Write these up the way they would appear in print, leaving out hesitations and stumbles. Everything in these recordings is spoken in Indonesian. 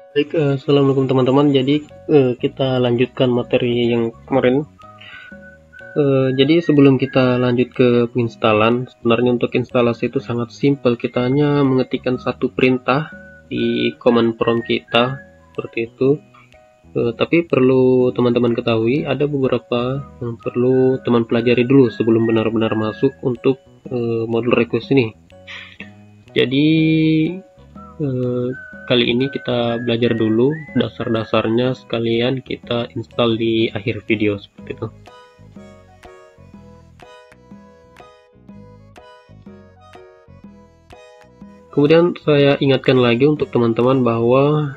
Baik, assalamualaikum teman-teman. Jadi kita lanjutkan materi yang kemarin. Jadi sebelum kita lanjut ke penginstalan, sebenarnya untuk instalasi itu sangat simpel. Kita hanya mengetikkan satu perintah di command prompt kita seperti itu. Tapi perlu teman-teman ketahui, ada beberapa yang perlu teman pelajari dulu sebelum benar-benar masuk untuk modul request ini. Jadi eh, kali ini kita belajar dulu dasar-dasarnya, sekalian kita install di akhir video seperti itu. Kemudian saya ingatkan lagi untuk teman-teman bahwa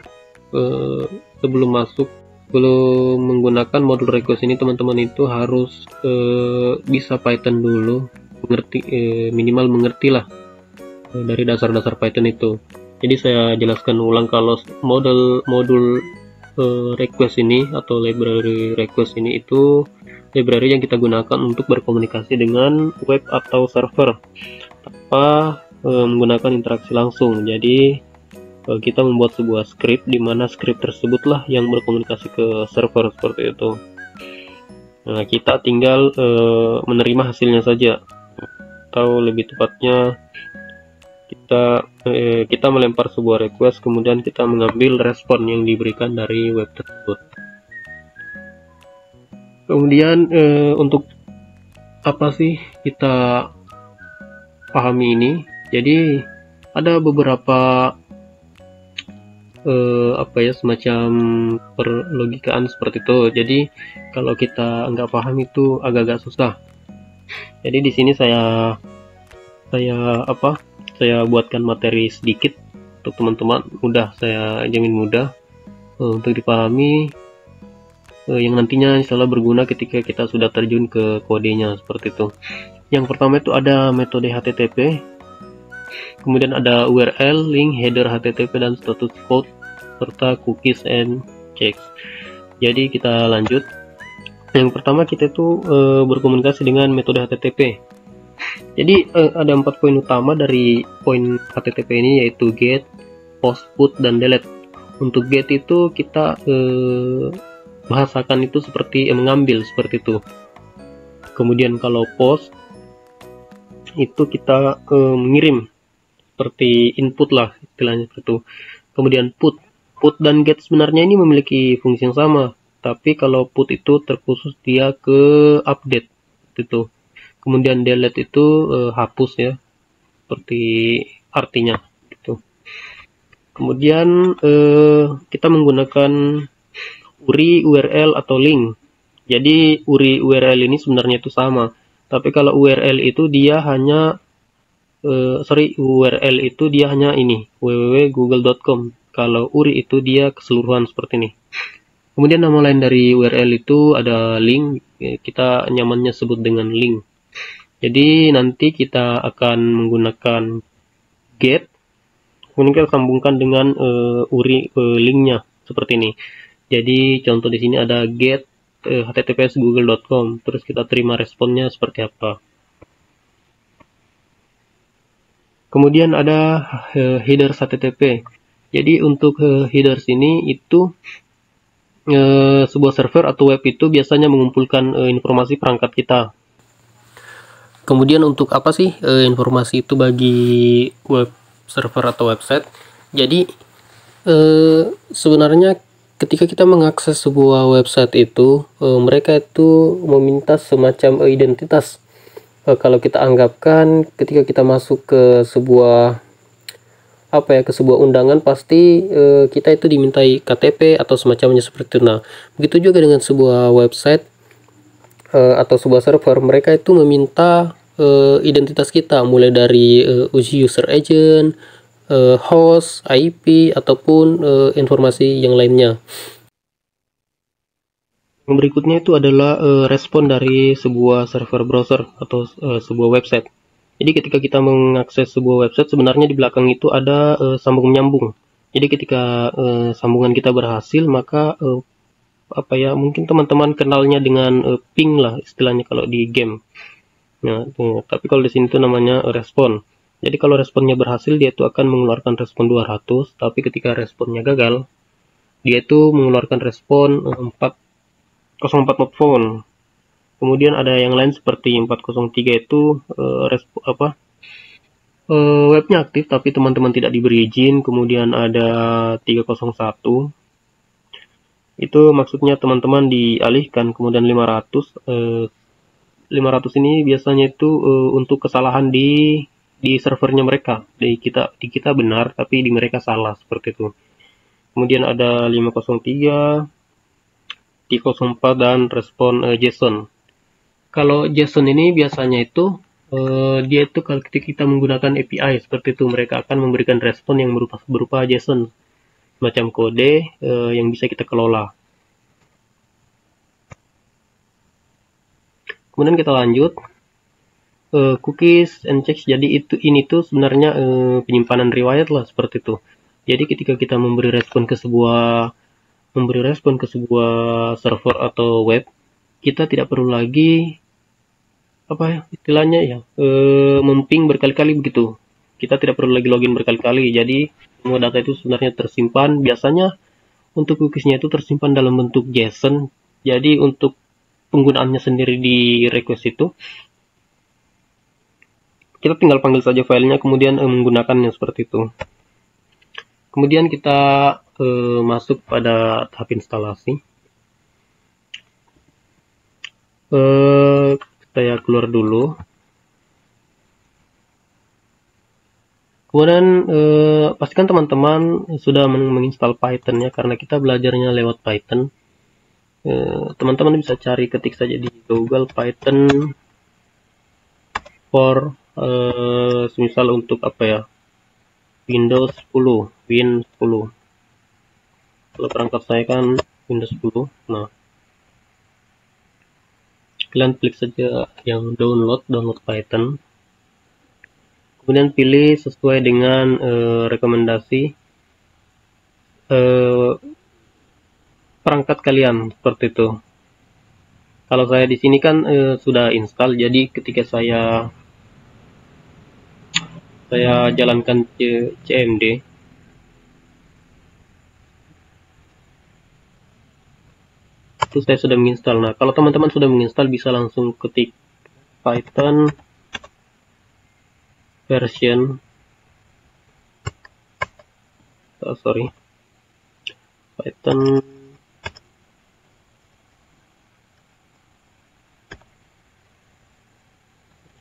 sebelum masuk, sebelum menggunakan modul request ini, teman-teman itu harus bisa Python dulu, mengerti, minimal mengerti lah dari dasar-dasar Python itu. Jadi saya jelaskan ulang, kalau modul request ini atau library request ini itu library yang kita gunakan untuk berkomunikasi dengan web atau server tanpa menggunakan interaksi langsung. Jadi kita membuat sebuah script di mana script tersebutlah yang berkomunikasi ke server seperti itu. Nah, kita tinggal menerima hasilnya saja, atau lebih tepatnya kita melempar sebuah request, kemudian kita mengambil respon yang diberikan dari web tersebut. Kemudian untuk apa sih kita pahami ini? Jadi ada beberapa semacam perlogikaan seperti itu. Jadi kalau kita nggak paham itu agak-agak susah. Jadi di sini saya buatkan materi sedikit untuk teman-teman, saya jamin mudah untuk dipahami, yang nantinya insyaallah berguna ketika kita sudah terjun ke kodenya seperti itu. Yang pertama itu ada metode HTTP, kemudian ada URL, link, header HTTP, dan status code, serta cookies and checks. Jadi kita lanjut. Yang pertama kita itu berkomunikasi dengan metode HTTP. Jadi ada 4 poin utama dari poin HTTP ini, yaitu get, post, put, dan delete. Untuk get itu kita bahasakan itu seperti mengambil seperti itu. Kemudian kalau post itu kita mengirim, seperti input lah istilahnya seperti itu. Kemudian put dan get sebenarnya ini memiliki fungsi yang sama, tapi kalau put itu terkhusus dia ke update itu. Kemudian delete itu hapus ya, seperti artinya gitu. Kemudian kita menggunakan URI, URL, atau link. Jadi URI, URL ini sebenarnya itu sama, tapi kalau URL itu dia hanya URL itu dia hanya ini www.google.com. Kalau URI itu dia keseluruhan seperti ini. Kemudian nama lain dari URL itu ada link, kita nyamannya sebut dengan link. Jadi nanti kita akan menggunakan get, kemudian kita sambungkan dengan URI linknya seperti ini. Jadi contoh di sini ada get https google.com, terus kita terima responnya seperti apa. Kemudian ada headers HTTP. Jadi untuk headers ini itu sebuah server atau web itu biasanya mengumpulkan informasi perangkat kita. Kemudian untuk apa sih informasi itu bagi web server atau website? Jadi sebenarnya ketika kita mengakses sebuah website itu, mereka itu meminta semacam identitas. Kalau kita anggapkan ketika kita masuk ke sebuah ke sebuah undangan, pasti kita itu dimintai KTP atau semacamnya seperti itu. Nah, begitu juga dengan sebuah website atau sebuah server, mereka itu meminta identitas kita, mulai dari user agent, host, IP, ataupun informasi yang lainnya. Yang berikutnya itu adalah respon dari sebuah server browser atau sebuah website. Jadi ketika kita mengakses sebuah website, sebenarnya di belakang itu ada sambung menyambung. Jadi ketika sambungan kita berhasil, maka mungkin teman-teman kenalnya dengan ping lah istilahnya kalau di game. Nah, tapi kalau di sini itu namanya respon. Jadi kalau responnya berhasil, dia itu akan mengeluarkan respon 200, tapi ketika responnya gagal, dia itu mengeluarkan respon 404 not found. Kemudian ada yang lain seperti 403 itu webnya aktif tapi teman-teman tidak diberi izin. Kemudian ada 301 itu maksudnya teman-teman dialihkan. Kemudian 500 ini biasanya itu untuk kesalahan di servernya mereka. Di kita benar tapi di mereka salah, seperti itu. Kemudian ada 503, 304 dan respon JSON. Kalau JSON ini biasanya itu dia itu kalau kita menggunakan API seperti itu, mereka akan memberikan respon yang berupa JSON, semacam kode yang bisa kita kelola. Kemudian kita lanjut, cookies and checks. Jadi ini tuh sebenarnya penyimpanan riwayat lah, seperti itu. Jadi ketika kita memberi respon ke sebuah server atau web, kita tidak perlu lagi istilahnya memping berkali-kali begitu. Kita tidak perlu lagi login berkali-kali. Jadi semua data itu sebenarnya tersimpan. Biasanya untuk cookiesnya itu tersimpan dalam bentuk JSON. Jadi untuk penggunaannya sendiri di request itu, kita tinggal panggil saja filenya, kemudian menggunakannya seperti itu. Kemudian kita masuk pada tahap instalasi. Saya keluar dulu. Kemudian pastikan teman-teman sudah menginstal Python ya, karena kita belajarnya lewat Python. Teman-teman bisa cari, ketik saja di Google Python for semisal untuk Windows 10, Win 10. Kalau perangkat saya kan Windows 10. Nah, kalian klik saja yang download Python. Kemudian pilih sesuai dengan rekomendasi perangkat kalian, seperti itu. Kalau saya di sini kan sudah install, jadi ketika saya jalankan CMD, itu saya sudah menginstal. Nah, kalau teman-teman sudah menginstal, bisa langsung ketik Python version Python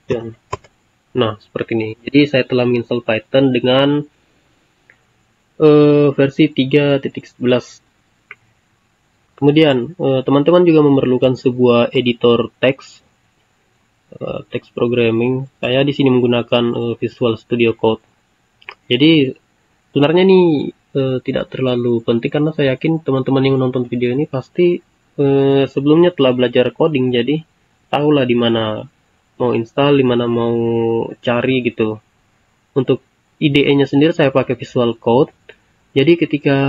version. Nah, seperti ini. Jadi saya telah menginstal Python dengan versi 3.11. Kemudian teman-teman juga memerlukan sebuah editor teks programming. Saya di sini menggunakan Visual Studio Code. Jadi sebenarnya ini tidak terlalu penting, karena saya yakin teman-teman yang menonton video ini pasti sebelumnya telah belajar coding, jadi tahulah di mana mau install, di mana mau cari gitu. Untuk IDE-nya sendiri saya pakai Visual Code. Jadi ketika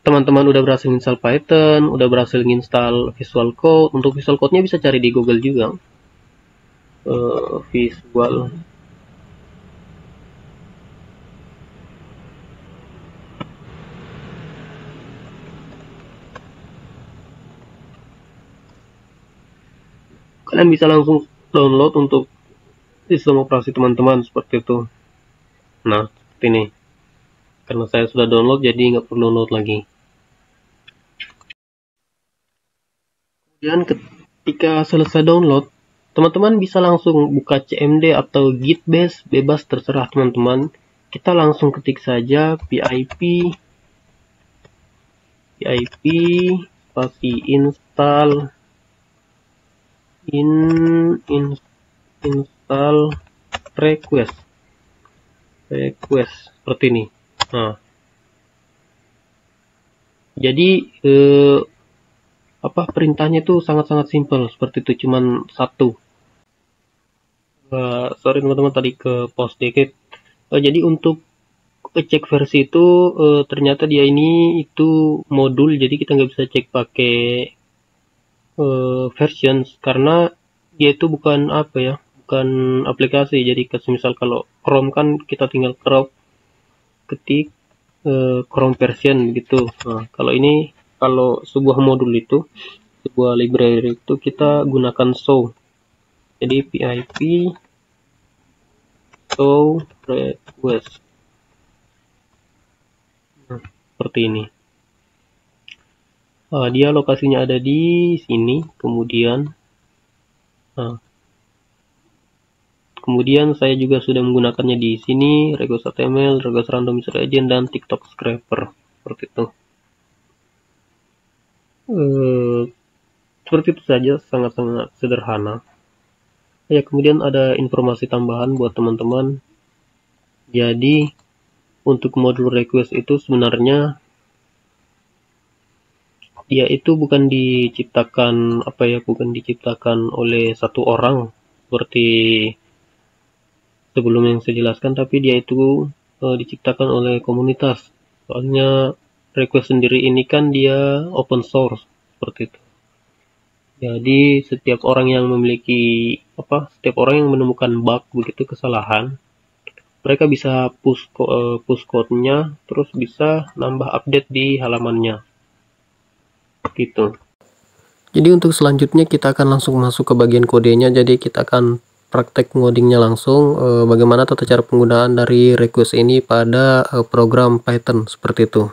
teman-teman udah berhasil install Python, udah berhasil install Visual Code, untuk Visual Code-nya bisa cari di Google juga. Visual kalian bisa langsung download untuk sistem operasi teman-teman, seperti itu. Nah, seperti ini. Karena saya sudah download, jadi nggak perlu download lagi. Kemudian ketika selesai download, teman-teman bisa langsung buka CMD atau Git base, bebas terserah teman-teman. Kita langsung ketik saja pip spasi install request seperti ini. Nah, jadi perintahnya itu sangat-sangat simpel, seperti itu, cuman satu. Sorry teman-teman, tadi ke pause dikit. Jadi untuk cek versi itu ternyata dia ini itu modul, jadi kita nggak bisa cek pakai versions, karena dia itu bukan bukan aplikasi. Jadi misal kalau Chrome kan kita tinggal crop, ketik Chrome version gitu. Nah, kalau sebuah modul itu, sebuah library itu kita gunakan show. Jadi pip show request. Nah, seperti ini. Dia lokasinya ada di sini, kemudian saya juga sudah menggunakannya di sini, request HTML, request random user agent, dan TikTok scraper, seperti itu. Seperti itu saja, sangat-sangat sederhana. Ya, kemudian ada informasi tambahan buat teman-teman. Jadi untuk modul request itu sebenarnya dia itu bukan diciptakan oleh satu orang seperti sebelum yang saya jelaskan, tapi dia itu diciptakan oleh komunitas. Soalnya request sendiri ini kan dia open source, seperti itu. Jadi setiap orang yang menemukan bug begitu, kesalahan, mereka bisa push code-nya, terus bisa nambah update di halamannya, gitu. Jadi untuk selanjutnya kita akan langsung masuk ke bagian kodenya. Jadi kita akan praktek ngodingnya langsung, bagaimana tata cara penggunaan dari request ini pada program Python, seperti itu.